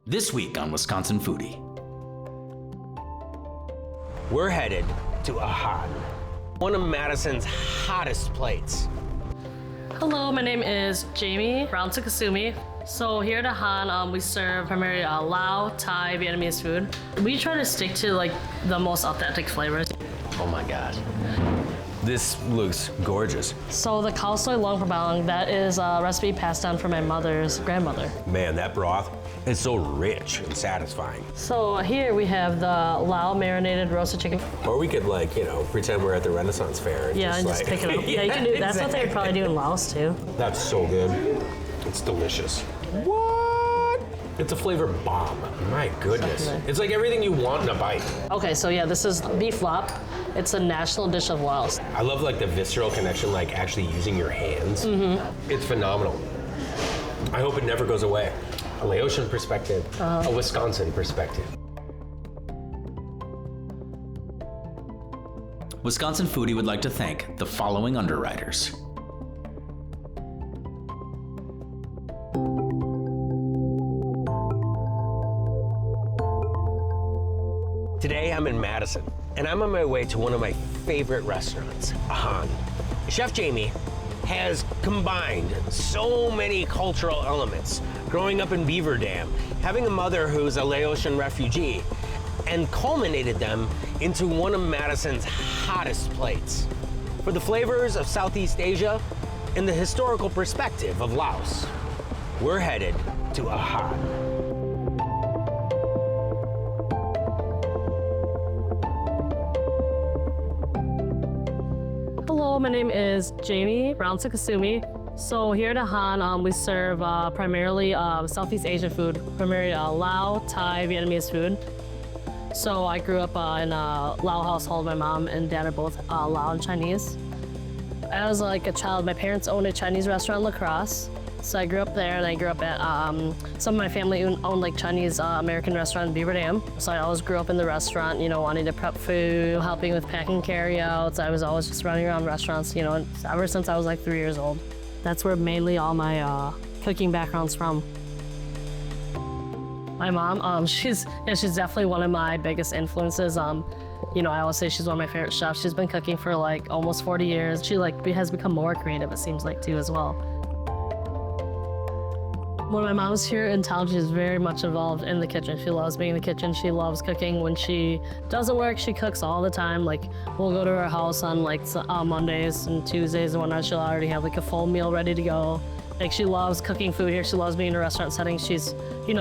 This week on Wisconsin Foodie. We're headed to Ahan, one of Madison's hottest plates. Hello, my name is Jamie Brown-Soukaseume. So here at Ahan, we serve primarily Lao, Thai, Vietnamese food. We try to stick to like the most authentic flavors. Oh my God. This looks gorgeous. So the khao soi long prabang, that is a recipe passed down from my mother's grandmother. Man, that broth is so rich and satisfying. So here we have the Lao marinated roasted chicken. Or we could pretend we're at the Renaissance Fair. And just pick it up. Yeah, you can do. That's what they would probably do in Laos too. That's so good. It's delicious. What? It's a flavor bomb. My goodness. Definitely. It's like everything you want in a bite. Okay, so yeah, this is beef lap. It's a national dish of Laos. I love the visceral connection, actually using your hands. Mm-hmm. It's phenomenal. I hope it never goes away. A Laotian perspective, a Wisconsin perspective. Wisconsin Foodie would like to thank the following underwriters. Today I'm in Madison, and I'm on my way to one of my favorite restaurants, Ahan. Chef Jamie has combined so many cultural elements, growing up in Beaver Dam, having a mother who's a Laotian refugee, and culminated them into one of Madison's hottest plates. For the flavors of Southeast Asia and the historical perspective of Laos, we're headed to Ahan. Hello, my name is Jamie Brown-Soukaseume. So here at Ahan, we serve primarily Southeast Asian food, primarily Lao, Thai, Vietnamese food. So I grew up in a Lao household. My mom and dad are both Laotian Chinese. As a child, my parents owned a Chinese restaurant in La Crosse. So I grew up there, and I grew up at some of my family owned Chinese American restaurant in Beaver Dam. So I always grew up in the restaurant, wanting to prep food, helping with packing carryouts. I was always just running around restaurants, ever since I was 3 years old. That's where mainly all my cooking background's from. My mom, she's definitely one of my biggest influences. I always say she's one of my favorite chefs. She's been cooking for almost 40 years. She has become more creative, it seems like, too, as well. When my mom's here in town, she's very much involved in the kitchen. She loves being in the kitchen. She loves cooking. When she doesn't work, she cooks all the time. We'll go to her house on Mondays and Tuesdays and whatnot. She'll already have a full meal ready to go. She loves cooking food here. She loves being in a restaurant setting. She's,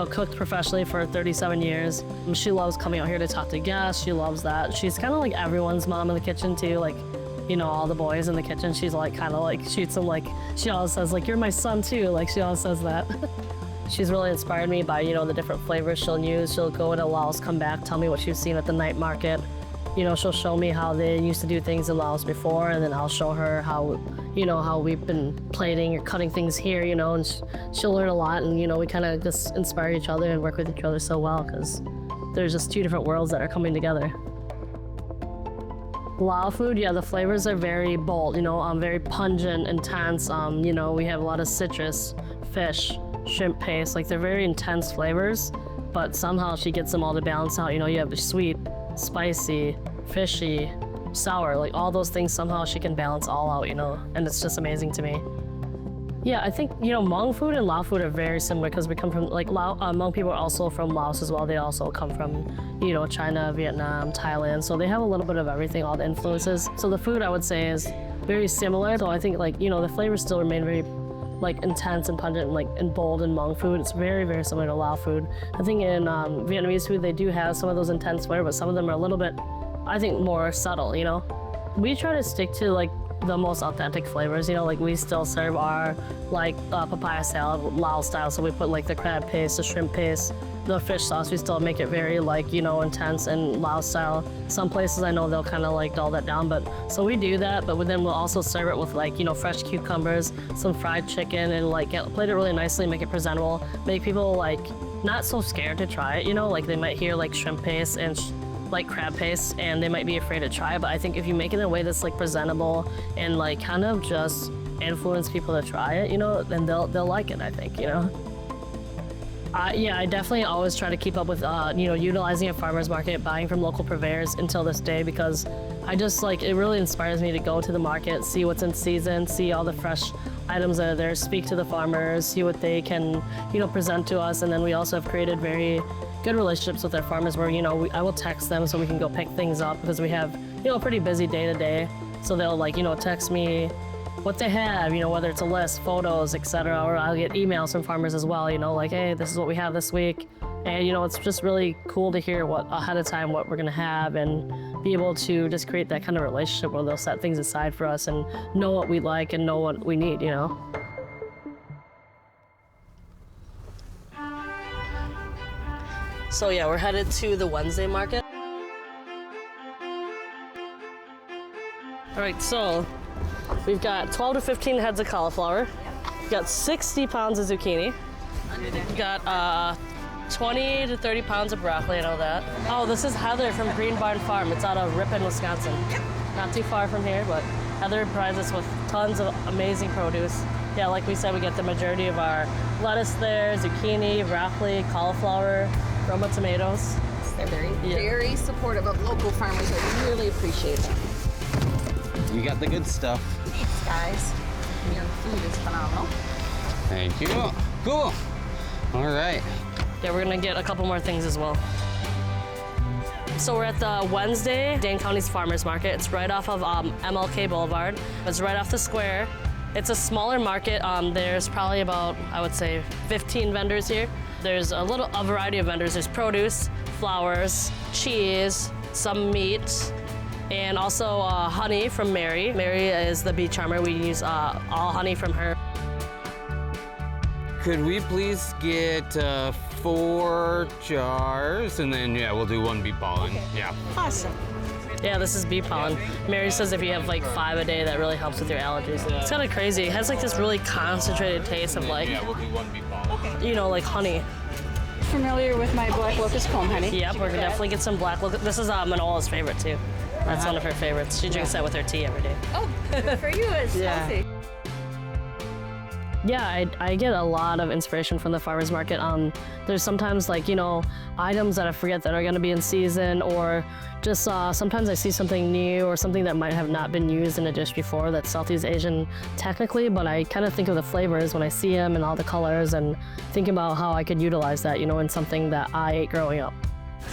cooked professionally for 37 years. She loves coming out here to talk to guests. She loves that. She's kind of like everyone's mom in the kitchen too. All the boys in the kitchen, she's shoots them she always says you're my son too. She always says that. She's really inspired me by, the different flavors she'll use. She'll go to Laos, come back, tell me what she's seen at the night market. She'll show me how they used to do things in Laos before, and then I'll show her how, how we've been plating or cutting things here, and she'll learn a lot, and, we kind of just inspire each other and work with each other so well, because there's just two different worlds that are coming together. Lao food, yeah, the flavors are very bold, very pungent, intense. We have a lot of citrus, fish, shrimp paste. They're very intense flavors, but somehow she gets them all to balance out. You have the sweet, spicy, fishy, sour, all those things, somehow she can balance all out, and it's just amazing to me. Yeah, I think, Hmong food and Lao food are very similar because we come from, Lao, Hmong people are also from Laos as well. They also come from, China, Vietnam, Thailand. So they have a little bit of everything, all the influences. So the food, I would say, is very similar. So I think, the flavors still remain very, intense and pungent and bold in Hmong food. It's very, very similar to Lao food. I think in Vietnamese food, they do have some of those intense flavors, but some of them are a little bit, I think, more subtle, We try to stick to, the most authentic flavors, we still serve our papaya salad Lao style, so we put the crab paste, the shrimp paste, the fish sauce. We still make it very intense and Lao style. Some places I know they'll kind of dull that down, but so we do that, but then we'll also serve it with fresh cucumbers, some fried chicken, and plate it really nicely, make it presentable, make people not so scared to try it, they might hear shrimp paste and crab paste and they might be afraid to try it, but I think if you make it in a way that's presentable and kind of just influence people to try it, then they'll like it, I think, Yeah, I definitely always try to keep up with, utilizing a farmer's market, buying from local purveyors until this day, because I just it really inspires me to go to the market, see what's in season, see all the fresh items that are there, speak to the farmers, see what they can, present to us. And then we also have created very good relationships with our farmers where, I will text them so we can go pick things up because we have, a pretty busy day to day. So they'll text me what they have, whether it's a list, photos, etc. Or I'll get emails from farmers as well, hey, this is what we have this week. And, it's just really cool to hear ahead of time what we're gonna have and be able to just create that kind of relationship where they'll set things aside for us and know what we like and know what we need, So yeah, we're headed to the Wednesday market. All right, so we've got 12 to 15 heads of cauliflower. We've got 60 pounds of zucchini. We've got 20 to 30 pounds of broccoli, I know that. Oh, this is Heather from Green Barn Farm. It's out of Ripon, Wisconsin. Not too far from here, but Heather provides us with tons of amazing produce. Yeah, like we said, we get the majority of our lettuce there, zucchini, broccoli, cauliflower, Roma tomatoes. They're very supportive of local farmers. I really appreciate them. You got the good stuff. Thanks, guys. Your food is phenomenal. Thank you. Cool. All right. Yeah, we're gonna get a couple more things as well. So we're at the Wednesday Dane County's Farmers Market. It's right off of MLK Boulevard. It's right off the square. It's a smaller market. There's probably about, I would say, 15 vendors here. There's a variety of vendors. There's produce, flowers, cheese, some meat, and also honey from Mary. Mary is the bee charmer. We use all honey from her. Could we please get 4 jars, and then we'll do 1 bee pollen. Okay. Yeah. Awesome. Yeah, this is bee pollen. Mary says if you have 5 a day, that really helps with your allergies. It's kind of crazy. It has this really concentrated taste of Yeah, we'll do 1 bee pollen. like honey. Familiar with my black locust comb honey? Yep, we're gonna definitely get some black locust. This is Manola's favorite too. That's one of her favorites. She drinks that with her tea every day. Oh, good for you. It's healthy. Yeah, I get a lot of inspiration from the farmers market. There's sometimes items that I forget that are gonna be in season, or just sometimes I see something new or something that might have not been used in a dish before that's Southeast Asian technically, but I kind of think of the flavors when I see them and all the colors and think about how I could utilize that, in something that I ate growing up.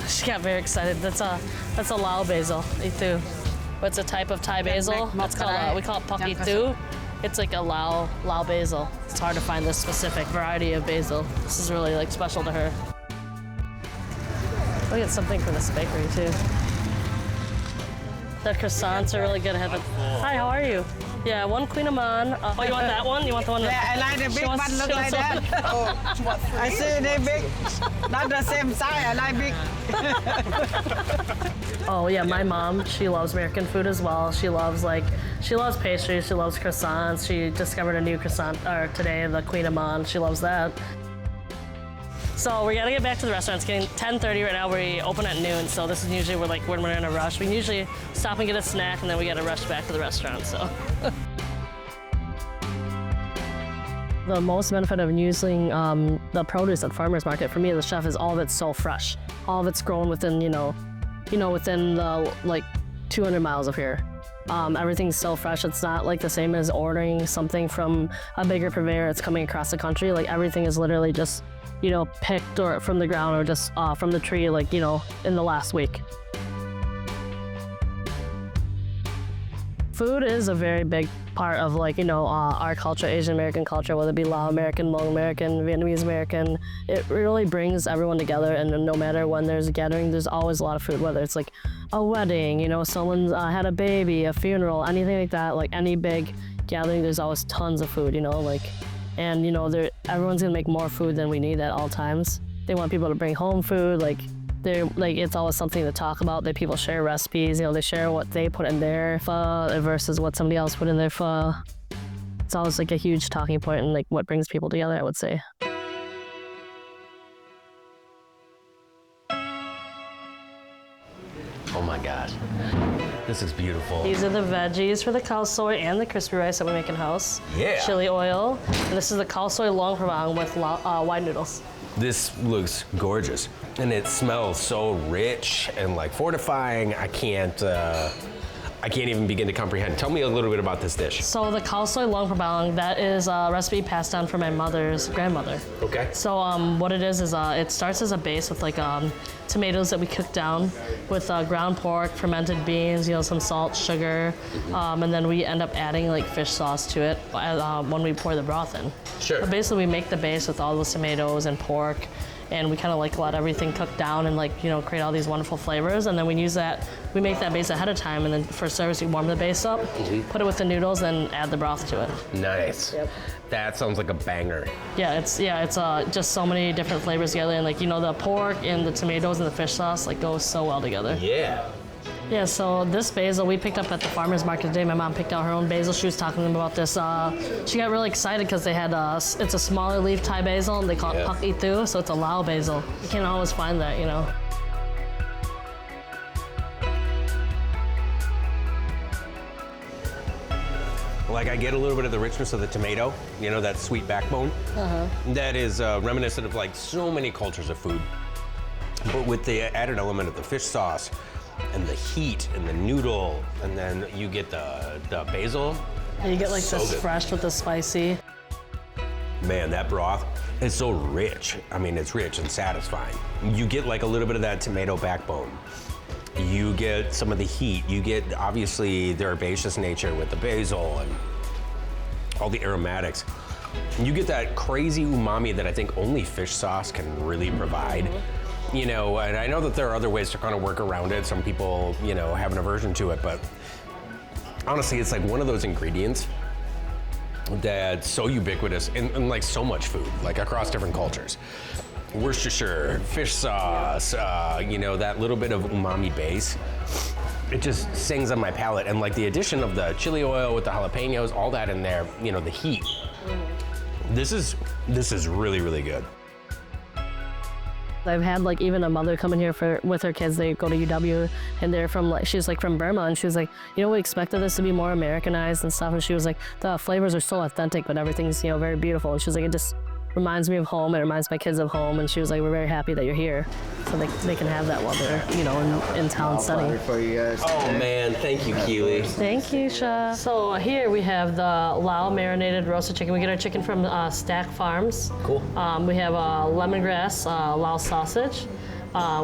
She got very excited. That's a Lao basil, itu. It's a type of Thai basil. It's called we call it pakitu. It's like a Lao basil. It's hard to find this specific variety of basil. This is really special to her. We'll get something from this bakery too. The croissants are really good. Hi, how are you? Yeah, 1 Queen Aman. Oh, you want that one? You want the one? Yeah, I like the big one. Look like that. I see they big. Not the same size. I like big. Oh yeah, my mom, she loves American food as well. She loves pastries. She loves croissants. She discovered a new croissant today, the Queen Aman. She loves that. So we gotta get back to the restaurant. It's getting 10:30 right now. We open at noon, so this is usually when we're in a rush. We usually stop and get a snack, and then we gotta rush back to the restaurant. So. The most benefit of using the produce at farmers market for me as a chef is all of it's so fresh. All of it's grown within within the 200 miles of here. Everything's so fresh. It's not the same as ordering something from a bigger purveyor. It's coming across the country. Everything is literally just picked or from the ground or just from the tree, in the last week. Food is a very big part of our culture, Asian American culture, whether it be Lao American, Hmong American, Vietnamese American. It really brings everyone together, and no matter when there's a gathering, there's always a lot of food, whether it's a wedding, someone's had a baby, a funeral, anything like that, any big gathering, there's always tons of food, and everyone's gonna make more food than we need at all times. They want people to bring home food, it's always something to talk about. That people share recipes, they share what they put in their pho versus what somebody else put in their pho. It's always a huge talking point and what brings people together, I would say. Oh my gosh. This is beautiful. These are the veggies for the khao soi and the crispy rice that we make in-house. Yeah. Chili oil. And this is the khao soi long prabang with wide noodles. This looks gorgeous. And it smells so rich and like fortifying. I can't even begin to comprehend. Tell me a little bit about this dish. So the khao soi long prabang, that is a recipe passed down from my mother's grandmother. Okay. So what it is it starts as a base with like tomatoes that we cook down with ground pork, fermented beans, some salt, sugar, and then we end up adding like fish sauce to it when we pour the broth in. Sure. But basically we make the base with all those tomatoes and pork, and we kind of like let everything cook down and like create all these wonderful flavors, and then we make that base ahead of time, and then for service we warm the base up, put it with the noodles, and add the broth to it. Nice. Yep. That sounds like a banger. Yeah, it's just so many different flavors together, and like the pork and the tomatoes and the fish sauce like goes so well together. Yeah. Yeah, so this basil we picked up at the farmer's market today. My mom picked out her own basil. She was talking to them about this. She got really excited because they had it's a smaller leaf Thai basil, and they call it pak itu, so it's a Lao basil. You can't always find that, Like I get a little bit of the richness of the tomato, that sweet backbone. That is reminiscent of like so many cultures of food. But with the added element of the fish sauce and the heat and the noodle, and then you get the basil. And you get like So this good. fresh with the spicy. Man, that broth is so rich. I mean, it's rich and satisfying. You get like a little bit of that tomato backbone. You get some of the heat. You get obviously the herbaceous nature with the basil and all the aromatics. You get that crazy umami that I think only fish sauce can really provide. And I know that there are other ways to kind of work around it. Some people, have an aversion to it, but honestly, it's like one of those ingredients that's so ubiquitous in like so much food, like across different cultures. Worcestershire, fish sauce, that little bit of umami base. It just sings on my palate, and like the addition of the chili oil with the jalapenos, all that in there, the heat. This is really, really good. I've had like even a mother come in here with her kids. They go to UW, and they're she's like from Burma, and she was like, we expected this to be more Americanized and stuff, and she was like, the flavors are so authentic, but everything's very beautiful. And she was like, it just reminds me of home. It reminds my kids of home, and she was like, we're very happy that you're here, so they can have that while they're in town studying. For you guys. Oh man, thank you, Keely. Thank you, Chef. So here we have the Lao marinated roasted chicken. We get our chicken from Stack Farms. Cool. We have lemongrass Lao sausage.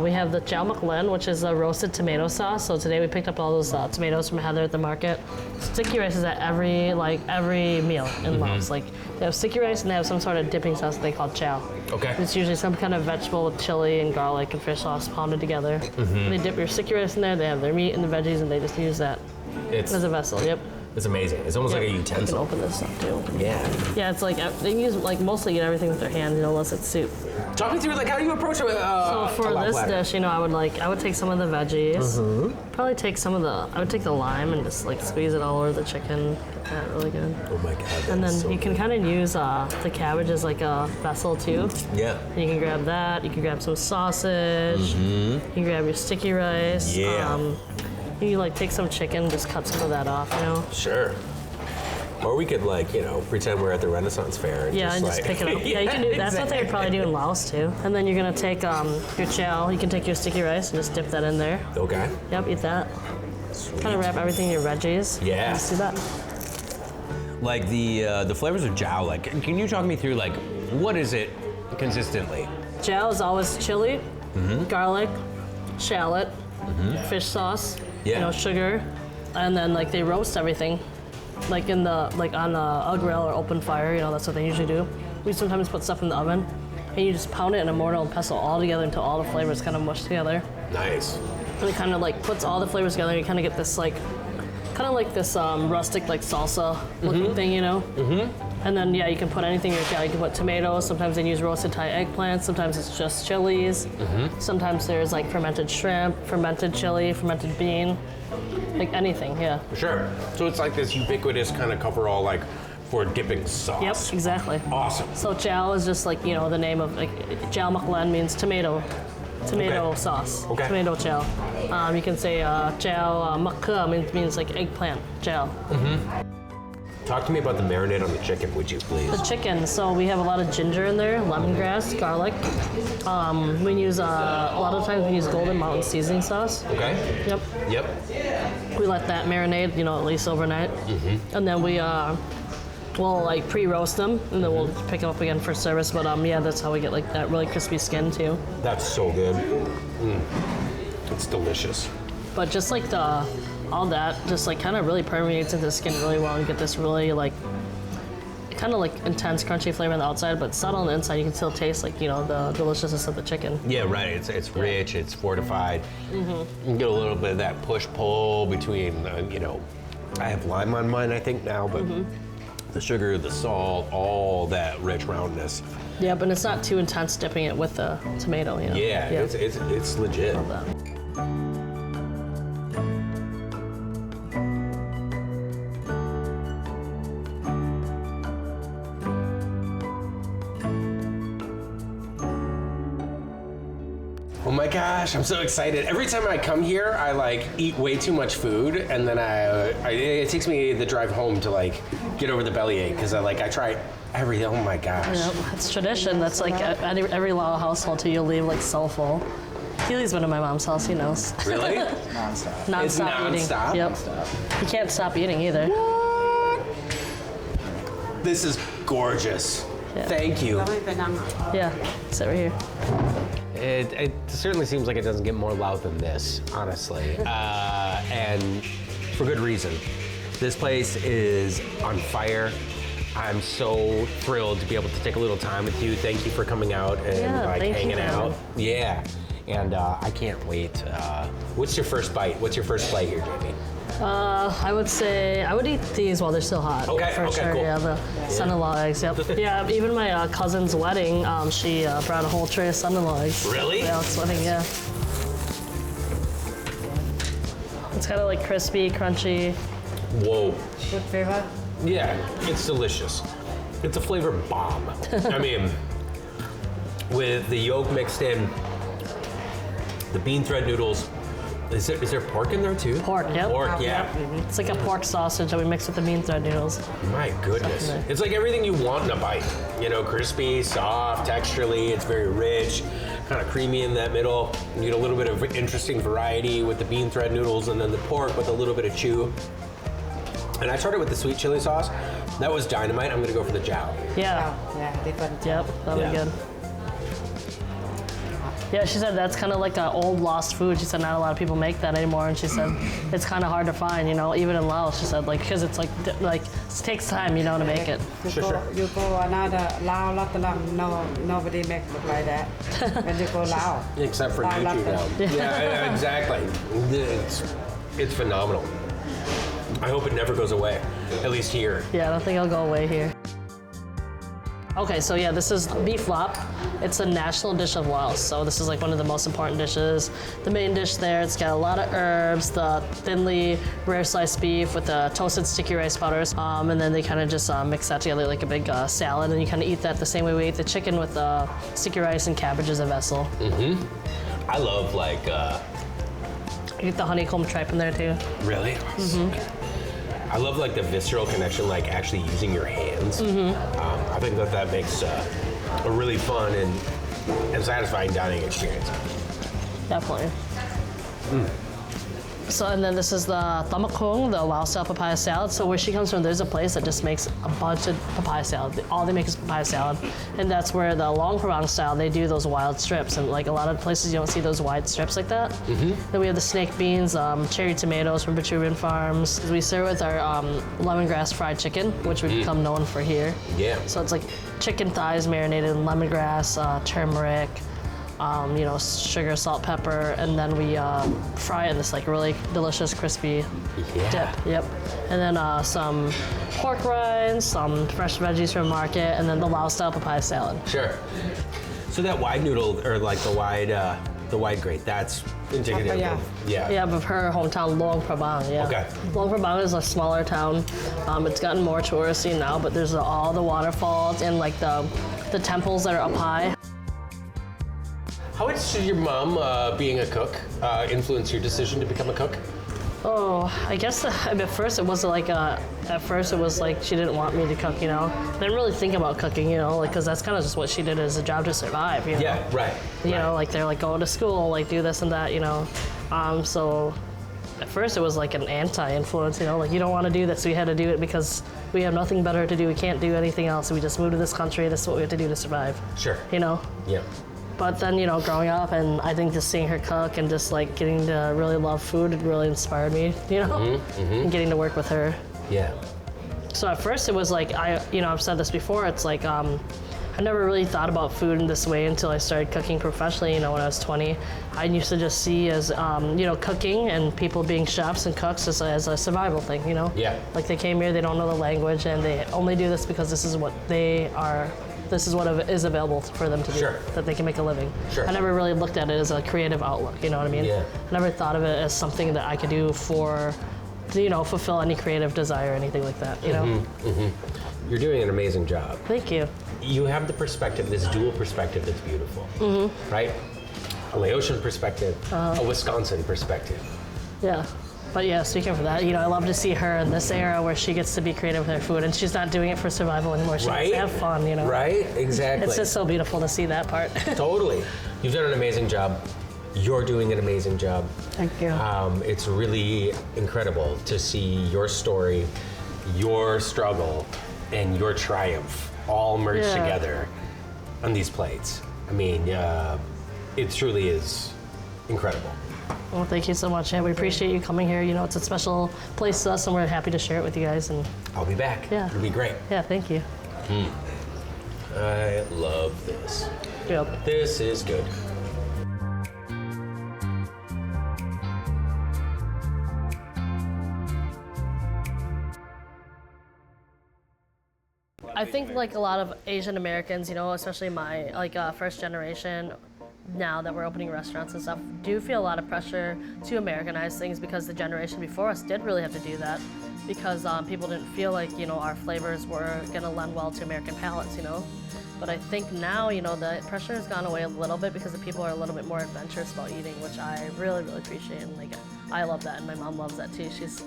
We have the chow mak len, which is a roasted tomato sauce. So today we picked up all those tomatoes from Heather at the market. Sticky rice is at every meal in Laos. Like they have sticky rice and they have some sort of dipping sauce that they call chow. Okay. It's usually some kind of vegetable with chili and garlic and fish sauce pounded together. They dip your sticky rice in there. They have their meat and the veggies, and they just use that as a vessel. Yep. It's amazing. It's almost like a You can utensil. open this up too. Yeah. Yeah, it's like they use mostly eat everything with their hands, unless it's soup. Talk me through how do you approach it with So for a this platter? dish, I would take some of the veggies. Probably take I would take the lime and just squeeze it all over the chicken. Get that really good. Oh my god. And then so you can kind of use the cabbage as like a vessel too. Yeah. And you can grab that. You can grab some sausage. You can grab your sticky rice. Yeah. You take some chicken, just cut some of that off. Sure. Or we could pretend we're at the Renaissance Fair. Yeah, and just pick it up. Yeah, you can do. That's what they would probably do in Laos too. And then you're gonna take your chow. You can take your sticky rice and just dip that in there. Okay. Yep, eat that. Kind of wrap everything in your veggies. Yeah. Just do that. Like the flavors of jiao, can you talk me through what is it consistently? Chow is always chili, garlic, shallot, fish sauce, Yeah. sugar, and then they roast everything, on a grill or open fire. That's what they usually do. We sometimes put stuff in the oven, and you just pound it in a mortar and pestle all together until all the flavors kind of mush together. Nice. And it kind of puts all the flavors together. And you kind of get this rustic salsa looking thing, And then you can put anything in your chow. You can put tomatoes. Sometimes they use roasted Thai eggplants. Sometimes it's just chilies. Sometimes there's fermented shrimp, fermented chili, fermented bean, anything. Yeah. Sure. So it's this ubiquitous kind of coverall for dipping sauce. Yep. Exactly. Awesome. So chow is just the name of chow mak len means tomato tomato sauce. Okay. Tomato gel. You can say gel makka means like eggplant gel. Talk to me about the marinade on the chicken, would you please? The chicken, so we have a lot of ginger in there, lemongrass, garlic. We use, a lot of times we use Golden Mountain seasoning sauce. Okay. Yep. Yep. We let that marinate, at least overnight. And then we, we'll like pre-roast them, and then we'll pick them up again for service. But yeah, that's how we get like that really crispy skin too. That's so good. It's delicious. But just like all that just like kind of really permeates into the skin really well, and you get this really like kind of like intense crunchy flavor on the outside, but subtle on the inside. You can still taste like the deliciousness of the chicken. Yeah, right. It's rich. It's fortified. You can get a little bit of that push pull between I have lime on mine I think now, but the sugar, the salt, all that rich roundness. Yeah, but it's not too intense dipping it with the tomato. Yeah, it's legit. Love that. Oh my gosh, I'm so excited. Every time I come here, I like eat way too much food, and then it takes me the drive home to like get over the bellyache, because I try oh my gosh. Yep, it's tradition. That's like at every Lao household too. You'll leave like so full. Keely's been to my mom's house, he knows. Really? Non-stop It's eating. non-stop? Yep. You can't stop eating either. This is gorgeous. Yeah. Thank you. Yeah, sit right here. It certainly seems like it doesn't get more Lao than this, honestly, and for good reason. This place is on fire. I'm so thrilled to be able to take a little time with you. Thank you for coming out and hanging out. Yeah, and I can't wait. What's your first bite? What's your first bite here, Jamie? I would say I would eat these while they're still hot. Okay, for sure. cool. Yeah, the son-in-law eggs. Yep. Yeah, even my cousin's wedding, she brought a whole tray of son-in-law eggs. Really? Yeah, it's wedding. Yeah. It's kind of like crispy, crunchy. Whoa. Good flavor. Yeah, it's delicious. It's a flavor bomb. I mean, with the yolk mixed in, the bean thread noodles. Is there pork in there too? Pork, yep. Pork, yeah. It's like a pork sausage that we mix with the bean thread noodles. My goodness. It's like everything you want in a bite. Crispy, soft, texturally, it's very rich, kind of creamy in that middle. You get a little bit of interesting variety with the bean thread noodles, and then the pork with a little bit of chew. And I tried it with the sweet chili sauce. That was dynamite. I'm gonna go for the jiao. Yeah. Yeah, different. Yep, that'll be good. Yeah, she said that's kind of like an old lost food. She said not a lot of people make that anymore, and she said it's kind of hard to find, even in Laos. She said because it's like it takes time, to make it. You go another Lao, nobody makes it like that. When you go Lao. Except for Lao Nuchu now. Yeah, exactly. It's phenomenal. I hope it never goes away, at least here. Yeah, I don't think it'll go away here. Okay, so yeah, this is beef lop. It's a national dish of Laos, so this is like one of the most important dishes. The main dish there, it's got a lot of herbs, the thinly rare sliced beef with the toasted sticky rice powders, and then they kind of just mix that together like a big salad, and you kind of eat that the same way we eat the chicken with sticky rice and cabbage as a vessel. I love You get the honeycomb tripe in there too. Really? I love the visceral connection, actually using your hands. I think that makes a really fun and satisfying dining experience. Definitely. So, and then this is the tamakung, the Lao-style papaya salad. So where she comes from, there's a place that just makes a bunch of papaya salad. All they make is papaya salad. And that's where the Long Prabang style, they do those wild strips. And a lot of places you don't see those wide strips like that. Then we have the snake beans, cherry tomatoes from Baturan Farms. We serve with our lemongrass fried chicken, which we've become known for here. Yeah. So it's like chicken thighs marinated in lemongrass, turmeric, sugar, salt, pepper, and then we fry it in this really delicious, crispy dip. Yep. And then some pork rinds, some fresh veggies from market, and then the Lao-style papaya salad. Sure. So that wide noodle, or the wide grate, that's indicative of, Yeah, of her hometown, Long Prabang, yeah. Okay. Long Prabang is a smaller town. It's gotten more touristy now, but there's all the waterfalls and the temples that are up high. How much did your mom, being a cook, influence your decision to become a cook? Oh, I guess at first it wasn't like at first it was like she didn't want me to cook, you know. I didn't really think about cooking, you know, like because that's kind of just what she did as a job to survive, you know. Yeah, right. You know, like they're like going to school, like do this and that, you know. So at first it was like an anti-influence, you know, like you don't want to do this, we had to do it because we have nothing better to do. We can't do anything else. So we just moved to this country. This is what we have to do to survive. Sure. You know. Yeah. But then, you know, growing up and I think just seeing her cook and just like getting to really love food, it really inspired me, you know, and getting to work with her. Yeah. So at first it was like, I've said this before, it's like, I never really thought about food in this way until I started cooking professionally, you know, when I was 20. I used to just see as, cooking and people being chefs and cooks as a survival thing, you know? Yeah. Like they came here, they don't know the language and they only do this because this is what is available for them to do, that they can make a living. Sure. I never really looked at it as a creative outlook, you know what I mean? Yeah. I never thought of it as something that I could do to fulfill any creative desire or anything like that, you know? You're doing an amazing job. Thank you. You have the perspective, this dual perspective that's beautiful, right? A Laotian perspective, a Wisconsin perspective. Yeah. But yeah, speaking of that, you know, I love to see her in this era where she gets to be creative with her food and she's not doing it for survival anymore. She gets to have fun, you know. Right, exactly. It's just so beautiful to see that part. Totally. You've done an amazing job. You're doing an amazing job. Thank you. It's really incredible to see your story, your struggle, and your triumph all merged together on these plates. I mean, it truly is incredible. Well, thank you so much. Yeah, we appreciate you coming here. You know, it's a special place to us, and we're happy to share it with you guys. And I'll be back. Yeah. It'll be great. Yeah, thank you. I love this. Yep. This is good. I think like a lot of Asian Americans, you know, especially my first generation, now that we're opening restaurants and stuff, do feel a lot of pressure to Americanize things because the generation before us did really have to do that because people didn't feel like, you know, our flavors were gonna lend well to American palates, you know. But I think now, you know, the pressure has gone away a little bit because the people are a little bit more adventurous about eating, which I really, really appreciate. And like, I love that, and my mom loves that too. She's,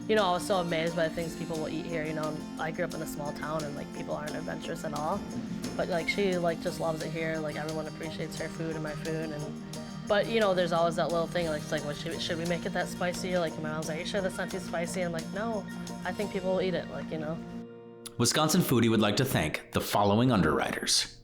you know, I was so amazed by the things people will eat here. You know, I grew up in a small town, and like people aren't adventurous at all. But like she like just loves it here. Like everyone appreciates her food and my food, but you know, there's always that little thing like it's like, well, should we make it that spicy? Like my mom's like, are you sure that's not too spicy? And I'm like, no, I think people will eat it. Like, you know. Wisconsin Foodie would like to thank the following underwriters.